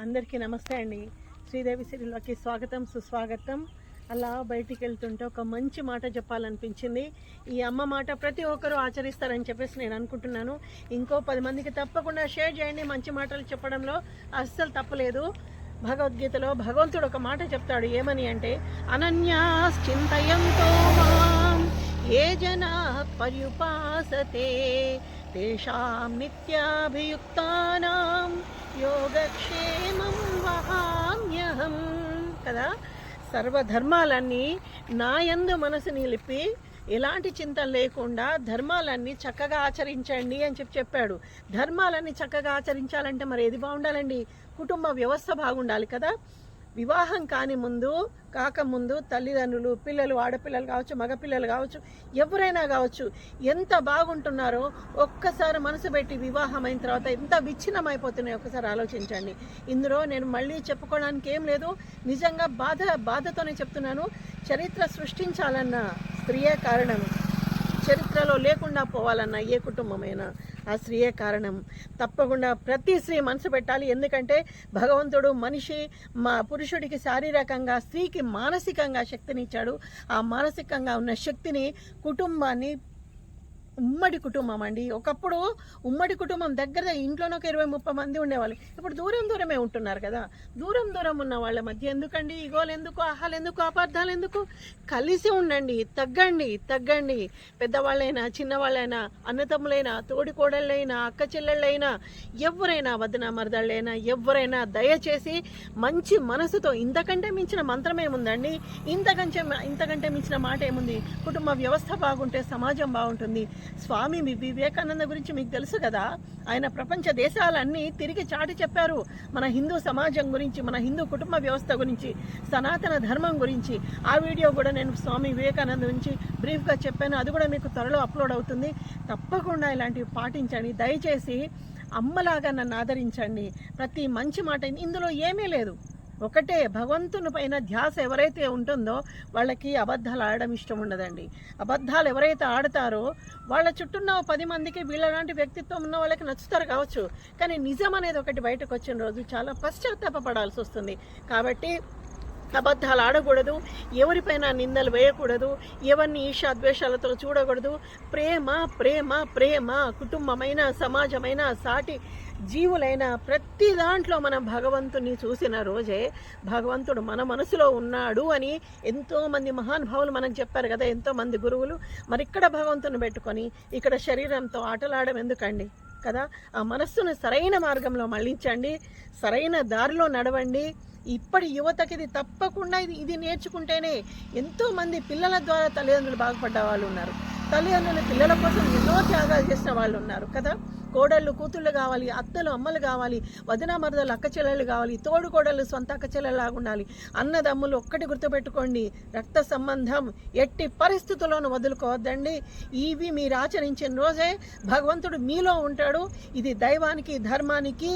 అందరికీ నమస్తే అండి. శ్రీదేవి సీరియల్లోకి స్వాగతం సుస్వాగతం. అలా బయటికి వెళ్తుంటే ఒక మంచి మాట చెప్పాలనిపించింది. ఈ అమ్మ మాట ప్రతి ఒక్కరూ ఆచరిస్తారని చెప్పేసి నేను అనుకుంటున్నాను. ఇంకో 10 మందికి తప్పకుండా షేర్ చేయండి. మంచి మాటలు చెప్పడంలో అస్సలు తప్పలేదు. భగవద్గీతలో భగవంతుడు ఒక మాట చెప్తాడు. ఏమని అంటే, అనన్యాశ్చింతయంతో మాం ఏ జనా పర్యుపాసతే తేషాం నిత్యాభియుక్తానాం యోగక్షేమం వహామ్యహం. కదా, సర్వధర్మాలన్నీ నాయందు మనసు నిలిపి ఎలాంటి చింతన లేకుండా ధర్మాలన్నీ చక్కగా ఆచరించండి అని చెప్పాడు. ధర్మాలన్నీ చక్కగా ఆచరించాలంటే మరి ఏది బాగుండాలండి? కుటుంబ వ్యవస్థ బాగుండాలి కదా. వివాహం కాకముందు తల్లిదండ్రులు, పిల్లలు, ఆడపిల్లలు కావచ్చు, మగపిల్లలు కావచ్చు, ఎవరైనా కావచ్చు, ఎంత బాగుంటున్నారో ఒక్కసారి మనసు పెట్టి వివాహం అయిన తర్వాత ఎంత విచ్ఛిన్నమైపోతున్నాయో ఒకసారి ఆలోచించండి. ఇందులో నేను మళ్ళీ చెప్పుకోవడానికి ఏం లేదు. నిజంగా బాధతోనే చెప్తున్నాను. చరిత్ర సృష్టించాలన్న స్త్రీయే కారణం. చరిత్రలో లేకుండా పోవాలన్న ఏ కుటుంబమైనా ఆ స్త్రీయే కారణం. తప్పకుండా ప్రతి స్త్రీ మనసు పెట్టాలి. ఎందుకంటే భగవంతుడు పురుషుడికి శారీరకంగా, స్త్రీకి మానసికంగా శక్తినిచ్చాడు. ఆ మానసికంగా ఉన్న శక్తిని కుటుంబాన్ని, ఉమ్మడి కుటుంబం అండి. ఒకప్పుడు ఉమ్మడి కుటుంబం దగ్గర ఇంట్లోనే ఒక 20-30 మంది ఉండేవాళ్ళు. ఇప్పుడు దూరమే ఉంటున్నారు కదా. దూరం ఉన్న వాళ్ళ మధ్య ఎందుకండి ఈగోలు ఎందుకు, ఆహాలు ఎందుకు, అపార్థాలు ఎందుకు? కలిసి ఉండండి. తగ్గండి. పెద్దవాళ్ళైనా, చిన్నవాళ్ళైనా, అన్నతమ్ములైనా, తోడికోడళ్ళైనా, అక్క చెల్లెళ్ళైనా, ఎవరైనా, వదిన మరదళ్ళైనా, ఎవరైనా దయచేసి మంచి మనసుతో, ఇంతకంటే మించిన మంత్రం ఏముందండి? ఇంతకంటే మించిన మాట ఏముంది? కుటుంబ వ్యవస్థ బాగుంటే సమాజం బాగుంటుంది. స్వామి వివేకానంద గురించి మీకు తెలుసు కదా. ఆయన ప్రపంచ దేశాలన్నీ తిరిగి చాటి చెప్పారు. మన హిందూ సమాజం గురించి, మన హిందూ కుటుంబ వ్యవస్థ గురించి, సనాతన ధర్మం గురించి. ఆ వీడియో కూడా నేను స్వామి వివేకానంద గురించి బ్రీఫ్గా చెప్పాను. అది కూడా మీకు త్వరలో అప్లోడ్ అవుతుంది. తప్పకుండా ఇలాంటివి పాటించండి. దయచేసి అమ్మలాగా నన్ను ఆదరించండి. ప్రతి మంచి మాట, ఇందులో ఏమీ లేదు. ఒకటే, భగవంతుని పైన ధ్యాస ఎవరైతే ఉంటుందో వాళ్ళకి అబద్ధాలు ఆడడం ఇష్టం ఉండదండి. అబద్ధాలు ఎవరైతే ఆడతారో వాళ్ళ చుట్టూన్న 10 మందికి వీళ్ళలాంటి వ్యక్తిత్వం ఉన్న వాళ్ళకి నచ్చుతారు కావచ్చు. కానీ నిజం అనేది ఒకటి బయటకు వచ్చిన రోజు చాలా పశ్చాత్తాపపడాల్సి వస్తుంది. కాబట్టి అబద్ధాలు ఆడకూడదు, ఎవరిపైన నిందలు వేయకూడదు, ఎవరిని ఈర్ష్యాద్వేషాలతో చూడకూడదు. ప్రేమ ప్రేమ ప్రేమ. కుటుంబమైన, సమాజమైన, సాటి జీవులైన ప్రతి దాంట్లో మనం భగవంతుని చూసిన రోజే భగవంతుడు మన మనసులో ఉన్నాడు అని ఎంతోమంది మహానుభావులు మనకు చెప్పారు కదా, ఎంతోమంది గురువులు. మరి ఇక్కడ భగవంతుని పెట్టుకొని ఇక్కడ శరీరంతో ఆటలాడడం ఎందుకండి కదా. ఆ మనస్సును సరైన మార్గంలో మళ్ళించండి, సరైన దారిలో నడవండి. ఇప్పటి యువతకి ఇది తప్పకుండా ఇది నేర్చుకుంటేనే. ఎంతోమంది పిల్లల ద్వారా తల్లిదండ్రులు బాగుపడ్డ వాళ్ళు ఉన్నారు. తల్లిదండ్రులు పిల్లల కోసం ఎన్నో త్యాగాలు చేసిన వాళ్ళు ఉన్నారు కదా. కోడళ్ళు కూతుళ్ళు కావాలి, అత్తలు అమ్మలు కావాలి, వదిన మరదలు అక్క చెల్లెళ్ళు కావాలి, తోడు కోడళ్ళు సొంత అక్క చెల్లెలాగా ఉండాలి. అన్నదమ్ములు ఒక్కటి గుర్తుపెట్టుకోండి, రక్త సంబంధం ఎట్టి పరిస్థితుల్లోనూ వదులుకోవద్దండి. ఇవి మీరు ఆచరించిన రోజే భగవంతుడు మీలో ఉంటాడు. ఇది దైవానికి, ధర్మానికి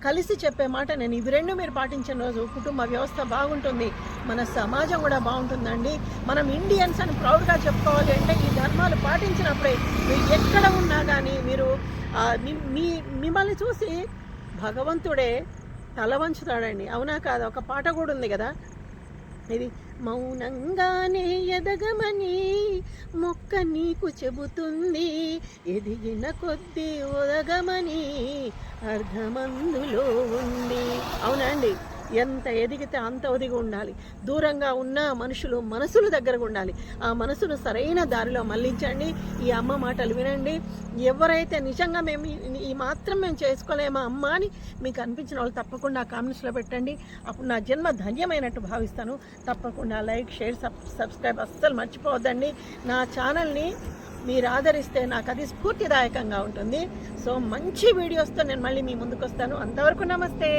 కలిసి చెప్పే మాట. నేను ఇవి రెండు మీరు పాటించిన రోజు కుటుంబ వ్యవస్థ బాగుంటుంది, మన సమాజం కూడా బాగుంటుందండి. మనం ఇండియన్స్ అని ప్రౌడ్గా చెప్పుకోవాలి అంటే ఈ ధర్మాలు పాటించినప్పుడే. మీరు ఎక్కడ ఉన్నా కానీ మీరు మిమ్మల్ని చూసి భగవంతుడే తల వంచుతాడండి. అవునా కాదా? ఒక పాట కూడా ఉంది కదా, ఇది మౌనంగానే ఎదగమని మొక్క నీకు చెబుతుంది, ఎదిగిన కొద్దీ ఒదగమని అర్ధమందులో ఉంది. అవునండి, ఎంత ఎదిగితే అంత ఒదిగి ఉండాలి. దూరంగా ఉన్న మనసులు దగ్గరగా ఉండాలి. ఆ మనసును సరైన దారిలో మళ్ళించండి. ఈ అమ్మ మాటలు వినండి. ఎవరైతే నిజంగా ఈ మాత్రం మేము చేసుకోలేమా అమ్మ అని మీకు అనిపించిన వాళ్ళు తప్పకుండా కామెంట్స్లో పెట్టండి. అప్పుడు నా జన్మ ధన్యమైనట్టు భావిస్తాను. తప్పకుండా లైక్, షేర్, సబ్స్క్రైబ్ అస్సలు మర్చిపోవద్దండి. నా ఛానల్ని మీరు ఆదరిస్తే నాకు అది స్ఫూర్తిదాయకంగా ఉంటుంది. సో మంచి వీడియోస్తో నేను మళ్ళీ మీ ముందుకు వస్తాను. అంతవరకు నమస్తే.